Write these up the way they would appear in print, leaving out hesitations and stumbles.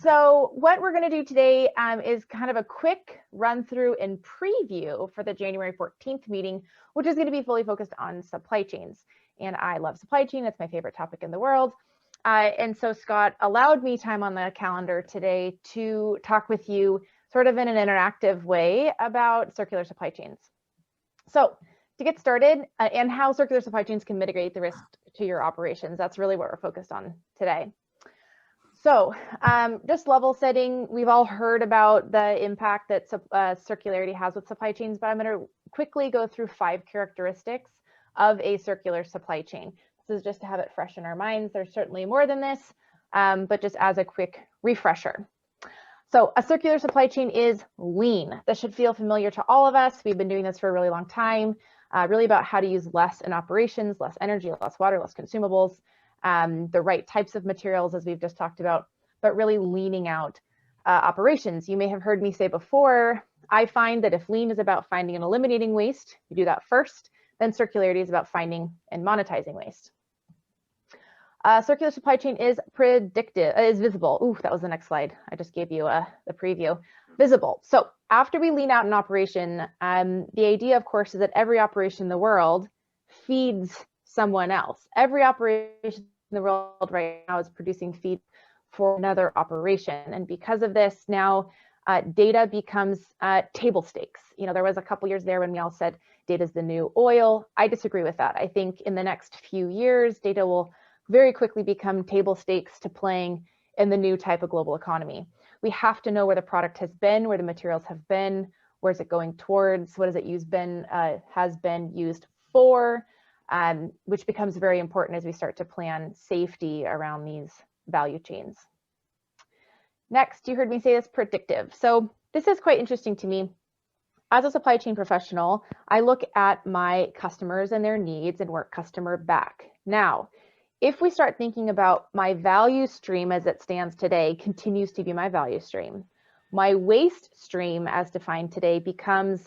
So what we're going to do today is kind of a quick run through and preview for the January 14th meeting, which is going to be fully focused on supply chains. And I love supply chain. It's my favorite topic in the world. And so Scott allowed me time on the calendar today to talk with you sort of in an interactive way about circular supply chains. So to get started and how circular supply chains can mitigate the risk to your operations, that's really what we're focused on today. So just level setting, we've all heard about the impact that circularity has with supply chains, but I'm going to quickly go through 5 characteristics of a circular supply chain. This is just to have it fresh in our minds. There's certainly more than this, but just as a quick refresher. So a circular supply chain is lean. This should feel familiar to all of us. We've been doing this for a really long time, really about how to use less in operations, less energy, less water, less consumables. The right types of materials, as we've just talked about, but really leaning out operations. You may have heard me say before, I find that if lean is about finding and eliminating waste, you do that first, then circularity is about finding and monetizing waste. Circular supply chain is visible. Ooh, that was the next slide. I just gave you the preview. Visible. So after we lean out an operation, the idea, of course, is that every operation in the world feeds someone else. Every operation in the world right now is producing feed for another operation. And because of this, now data becomes table stakes. You know, there was a couple years there when we all said data is the new oil. I disagree with that. I think in the next few years, data will very quickly become table stakes to playing in the new type of global economy. We have to know where the product has been, where the materials have been, where's it going towards, what has it has been used for, which becomes very important as we start to plan safety around these value chains. Next, you heard me say this, predictive. So this is quite interesting to me. As a supply chain professional, I look at my customers and their needs and work customer back. Now, if we start thinking about my value stream as it stands today, continues to be my value stream. My waste stream as defined today becomes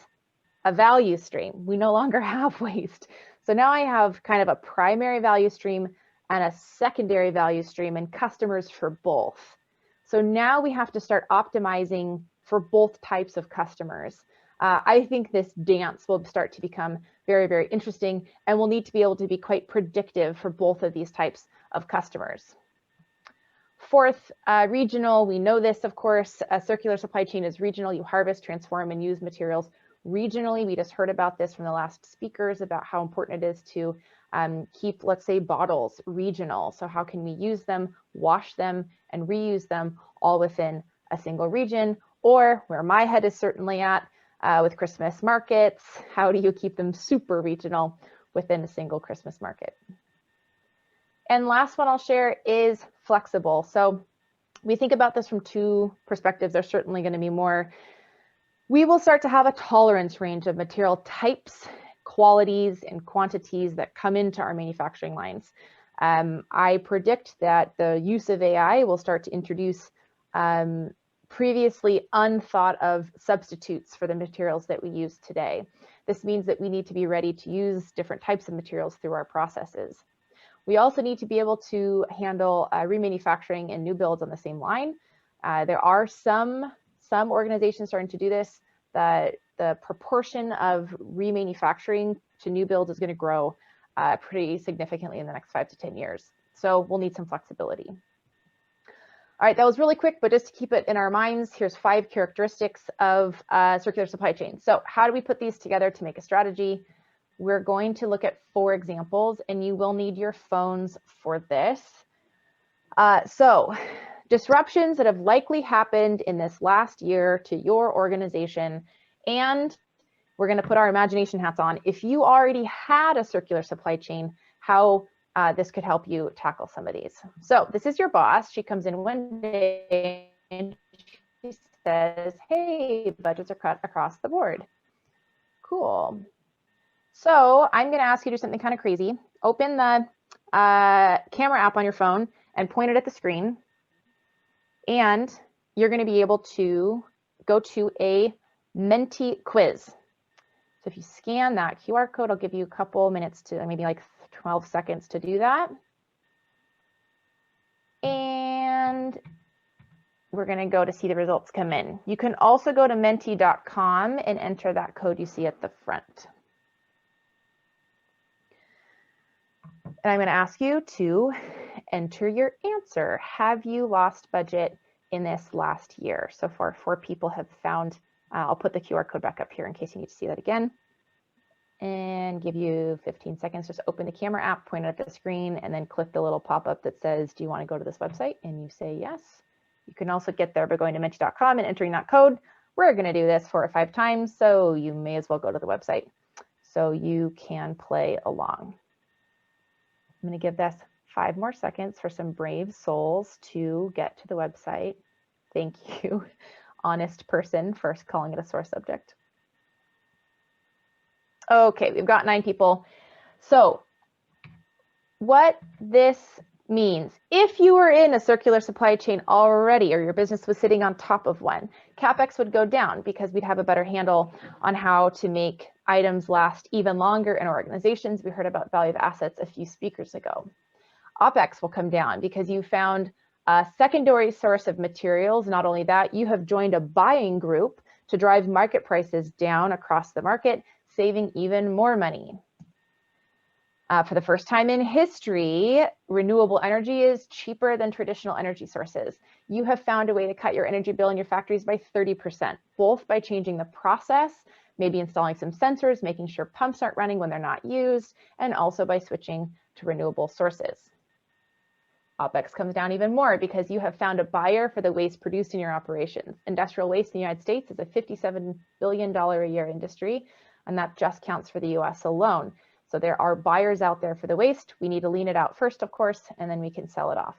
a value stream. We no longer have waste. So now I have kind of a primary value stream and a secondary value stream and customers for both. So now we have to start optimizing for both types of customers. I think this dance will start to become very, very interesting, and we'll need to be able to be quite predictive for both of these types of customers. Fourth, regional. We know this, of course. A circular supply chain is regional. You harvest, transform, and use materials regionally. We just heard about this from the last speakers about how important it is to keep, let's say, bottles regional. So how can we use them, wash them, and reuse them all within a single region? Or where my head is certainly at, with Christmas markets, how do you keep them super regional within a single Christmas market? And last one I'll share is flexible. So we think about this from 2 perspectives. There's certainly going to be more. We will start to have a tolerance range of material types, qualities, and quantities that come into our manufacturing lines. I predict that the use of AI will start to introduce previously unthought of substitutes for the materials that we use today. This means that we need to be ready to use different types of materials through our processes. We also need to be able to handle remanufacturing and new builds on the same line. There are some organizations starting to do this. The proportion of remanufacturing to new builds is going to grow pretty significantly in the next 5 to 10 years. So we'll need some flexibility. All right, that was really quick, but just to keep it in our minds, here's 5 characteristics of circular supply chain. So how do we put these together to make a strategy? We're going to look at 4 examples, and you will need your phones for this. So disruptions that have likely happened in this last year to your organization, and we're going to put our imagination hats on. If you already had a circular supply chain, how this could help you tackle some of these. So this is your boss. She comes in one day and she says, hey, budgets are cut across the board. Cool. So I'm going to ask you to do something kind of crazy. Open the camera app on your phone and point it at the screen. And you're going to be able to go to a Menti quiz. So if you scan that QR code, I'll give you a couple minutes to maybe like 12 seconds to do that. And we're going to go to see the results come in. You can also go to menti.com and enter that code you see at the front. And I'm going to ask you to enter your answer. Have you lost budget in this last year? So far, 4 people have found. I'll put the QR code back up here in case you need to see that again. And give you 15 seconds. Just open the camera app, point it at the screen, and then click the little pop-up that says, do you want to go to this website? And you say yes. You can also get there by going to menti.com and entering that code. We're going to do this 4 or 5 times, so you may as well go to the website so you can play along. I'm going to give this 5 more seconds for some brave souls to get to the website. Thank you, honest person, for calling it a sore subject. Okay, we've got 9 people. So what this means, if you were in a circular supply chain already, or your business was sitting on top of one, CapEx would go down because we'd have a better handle on how to make items last even longer in organizations. We heard about value of assets a few speakers ago. OpEx will come down because you found a secondary source of materials. Not only that, you have joined a buying group to drive market prices down across the market, saving even more money. For the first time in history, renewable energy is cheaper than traditional energy sources. You have found a way to cut your energy bill in your factories by 30%, both by changing the process, maybe installing some sensors, making sure pumps aren't running when they're not used, and also by switching to renewable sources. OpEx comes down even more because you have found a buyer for the waste produced in your operations. Industrial waste in the United States is a $57 billion a year industry, and that just counts for the US alone. So there are buyers out there for the waste. We need to lean it out first, of course, and then we can sell it off.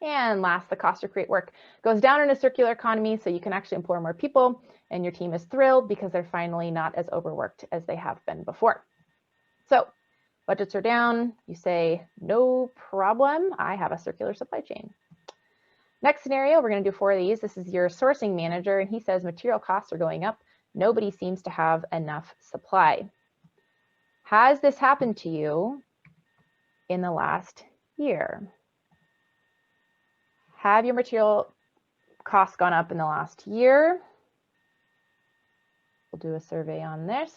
And last, the cost to create work goes down in a circular economy, so you can actually employ more people, and your team is thrilled because they're finally not as overworked as they have been before. So budgets are down. You say, no problem, I have a circular supply chain. Next scenario, we're going to do 4 of these. This is your sourcing manager, and he says material costs are going up. Nobody seems to have enough supply. Has this happened to you in the last year? Have your material costs gone up in the last year? We'll do a survey on this.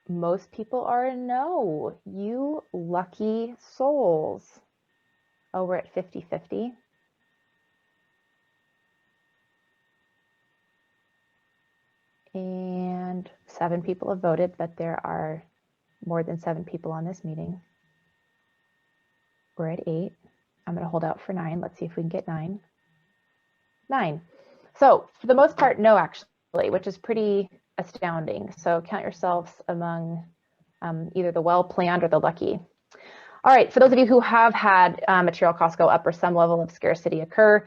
Most people are a no. You lucky souls. Oh, we're at 50-50. And 7 people have voted, but there are more than 7 people on this meeting. We're at 8. I'm going to hold out for 9. Let's see if we can get 9. 9. So for the most part, no, actually, which is pretty astounding. So count yourselves among either the well-planned or the lucky. All right, for those of you who have had material costs go up or some level of scarcity occur,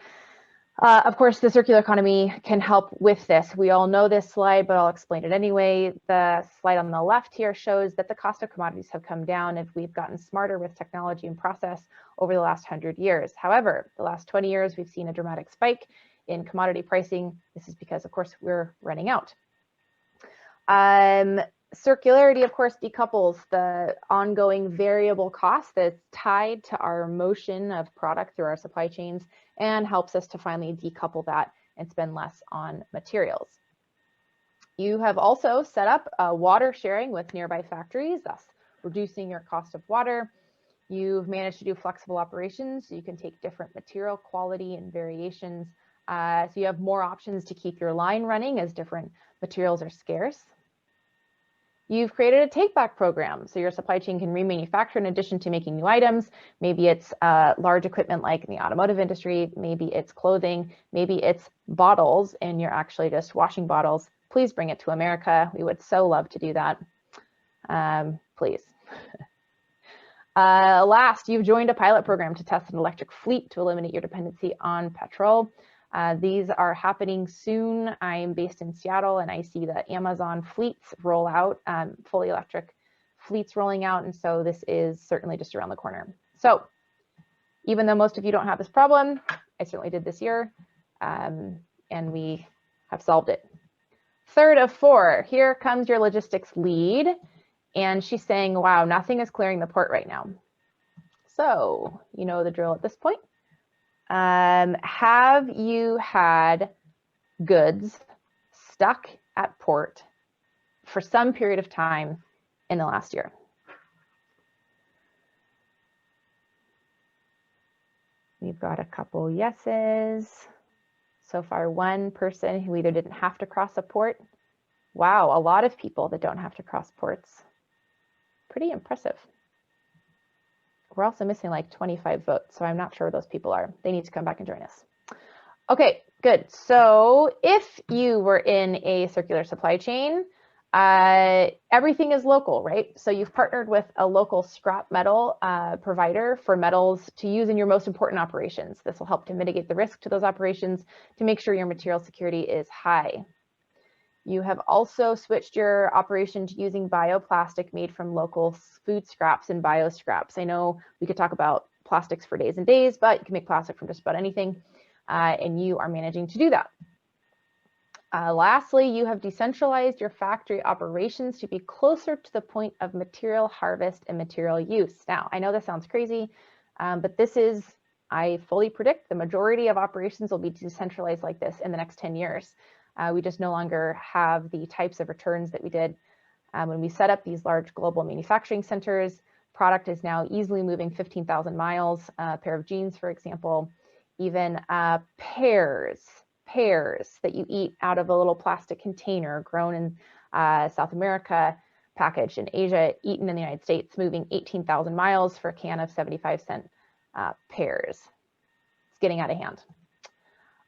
of course, the circular economy can help with this. We all know this slide, but I'll explain it anyway. The slide on the left here shows that the cost of commodities have come down and we've gotten smarter with technology and process over the last 100 years. However, the last 20 years, we've seen a dramatic spike in commodity pricing. This is because, of course, we're running out. Circularity, of course, decouples the ongoing variable cost that's tied to our motion of product through our supply chains and helps us to finally decouple that and spend less on materials. You have also set up water sharing with nearby factories, thus reducing your cost of water. You've managed to do flexible operations, so you can take different material quality and variations. So you have more options to keep your line running as different materials are scarce. You've created a take-back program, so your supply chain can remanufacture in addition to making new items. Maybe it's large equipment like in the automotive industry, maybe it's clothing, maybe it's bottles, and you're actually just washing bottles. Please bring it to America. We would so love to do that. Please. Last, you've joined a pilot program to test an electric fleet to eliminate your dependency on petrol. These are happening soon. I'm based in Seattle and I see the Amazon fleets roll out, fully electric fleets rolling out. And so this is certainly just around the corner. So even though most of you don't have this problem, I certainly did this year, and we have solved it. 3rd of 4, here comes your logistics lead. And she's saying, wow, nothing is clearing the port right now. So you know the drill at this point. Have you had goods stuck at port for some period of time in the last year? We've got a couple yeses. So far, one person who either didn't have to cross a port. Wow, a lot of people that don't have to cross ports. Pretty impressive. We're also missing like 25 votes, so I'm not sure where those people are. They need to come back and join us. Okay, good. So if you were in a circular supply chain, everything is local, right? So you've partnered with a local scrap metal provider for metals to use in your most important operations. This will help to mitigate the risk to those operations to make sure your material security is high. You have also switched your operation to using bioplastic made from local food scraps and bioscraps. I know we could talk about plastics for days and days, but you can make plastic from just about anything, and you are managing to do that. Lastly, you have decentralized your factory operations to be closer to the point of material harvest and material use. Now, I know this sounds crazy, but this is, I fully predict the majority of operations will be decentralized like this in the next 10 years. We just no longer have the types of returns that we did when we set up these large global manufacturing centers. Product is now easily moving 15,000 miles, a pair of jeans, for example, even pears that you eat out of a little plastic container grown in South America, packaged in Asia, eaten in the United States, moving 18,000 miles for a can of 75-cent pears. It's getting out of hand.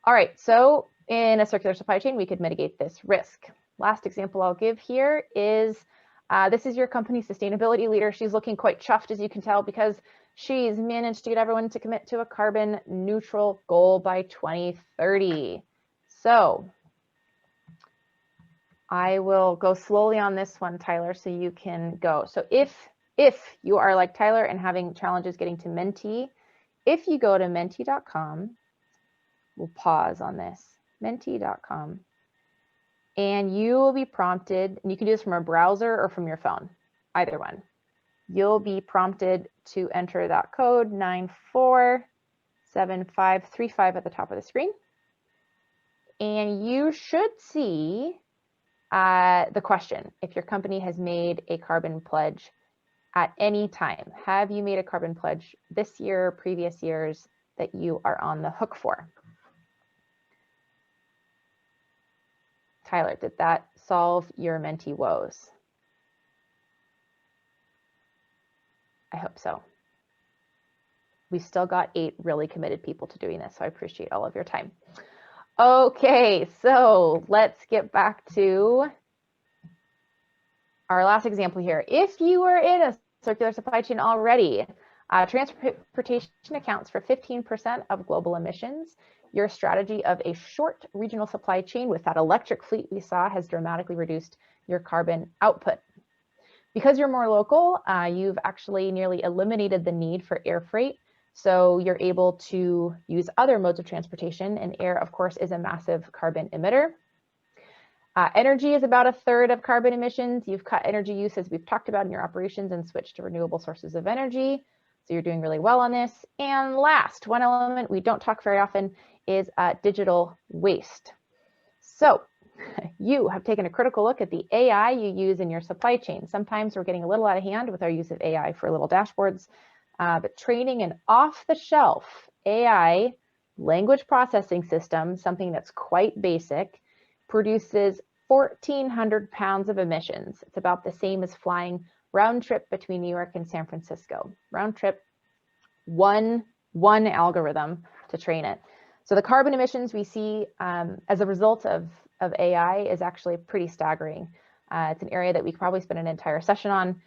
All right, so in a circular supply chain, we could mitigate this risk. Last example I'll give here is, this is your company's sustainability leader. She's looking quite chuffed, as you can tell, because she's managed to get everyone to commit to a carbon neutral goal by 2030. So I will go slowly on this one, Tyler, so you can go. So if you are like Tyler and having challenges getting to Menti, if you go to menti.com, we'll pause on this, menti.com, and you will be prompted, and you can do this from a browser or from your phone, either one. You'll be prompted to enter that code 947535 at the top of the screen. And you should see the question, if your company has made a carbon pledge at any time. Have you made a carbon pledge this year, previous years that you are on the hook for? Tyler, did that solve your Menti woes? I hope so. We've still got 8 really committed people to doing this, so I appreciate all of your time. Okay, so let's get back to our last example here. If you are in a circular supply chain already, transportation accounts for 15% of global emissions. Your strategy of a short regional supply chain with that electric fleet we saw has dramatically reduced your carbon output. Because you're more local, you've actually nearly eliminated the need for air freight. So you're able to use other modes of transportation, and air, of course, is a massive carbon emitter. Energy is about 1/3 of carbon emissions. You've cut energy use, as we've talked about, in your operations and switched to renewable sources of energy. So you're doing really well on this. And last, one element we don't talk very often is digital waste. So you have taken a critical look at the AI you use in your supply chain. Sometimes we're getting a little out of hand with our use of AI for little dashboards, but training an off-the-shelf AI language processing system, something that's quite basic, produces 1,400 pounds of emissions. It's about the same as flying round trip between New York and San Francisco. Round trip, one algorithm to train it. So the carbon emissions we see as a result of AI is actually pretty staggering. It's an area that we could probably spend an entire session on,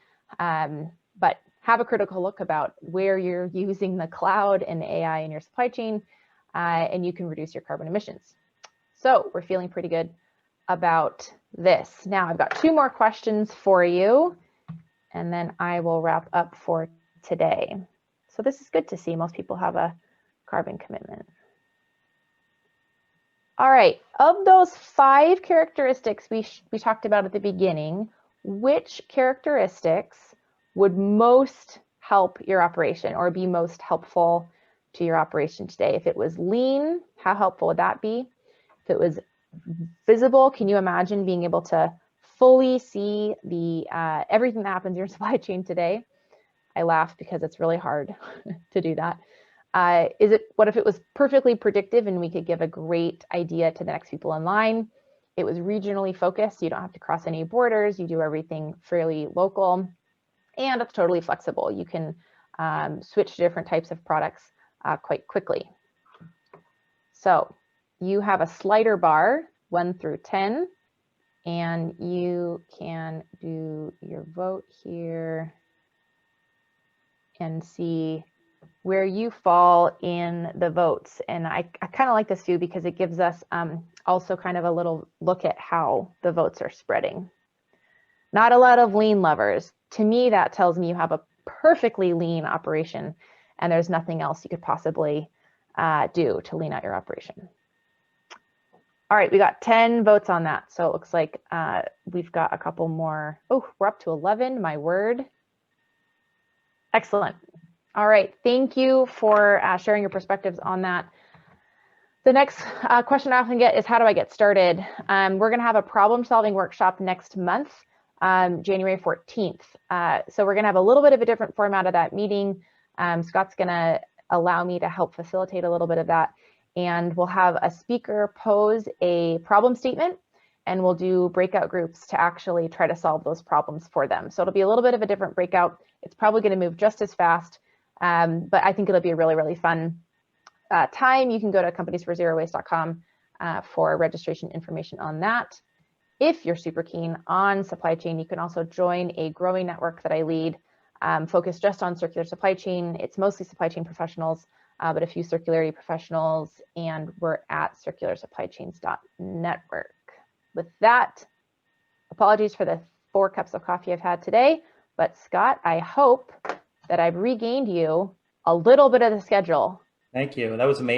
but have a critical look about where you're using the cloud and AI in your supply chain, and you can reduce your carbon emissions. So we're feeling pretty good about this. Now I've got 2 more questions for you, and then I will wrap up for today. So this is good to see. Most people have a carbon commitment. All right, of those 5 characteristics we talked about at the beginning, which characteristics would most help your operation or be most helpful to your operation today? If it was lean, how helpful would that be? If it was visible, can you imagine being able to fully see the everything that happens in your supply chain today? I laugh because it's really hard to do that. What if it was perfectly predictive and we could give a great idea to the next people in line? It was regionally focused. You don't have to cross any borders. You do everything fairly local, and it's totally flexible. You can switch to different types of products quite quickly. So you have a slider bar, 1 through 10, and you can do your vote here and see where you fall in the votes. And I kind of like this view because it gives us also kind of a little look at how the votes are spreading. Not a lot of lean lovers. To me, that tells me you have a perfectly lean operation and there's nothing else you could possibly do to lean out your operation. All right, we got 10 votes on that. So it looks like we've got a couple more. Oh, we're up to 11, my word. Excellent. All right, thank you for sharing your perspectives on that. The next question I often get is, how do I get started? We're gonna have a problem solving workshop next month, January 14th. So we're gonna have a little bit of a different format of that meeting. Scott's gonna allow me to help facilitate a little bit of that. And we'll have a speaker pose a problem statement, and we'll do breakout groups to actually try to solve those problems for them. So it'll be a little bit of a different breakout. It's probably gonna move just as fast, but I think it'll be a really, really fun time. You can go to companiesforzerowaste.com for registration information on that. If you're super keen on supply chain, you can also join a growing network that I lead, focused just on circular supply chain. It's mostly supply chain professionals, but a few circularity professionals, and we're at circularsupplychains.network. With that, apologies for the 4 cups of coffee I've had today, but Scott, I hope that I've regained you a little bit of the schedule. Thank you. That was amazing.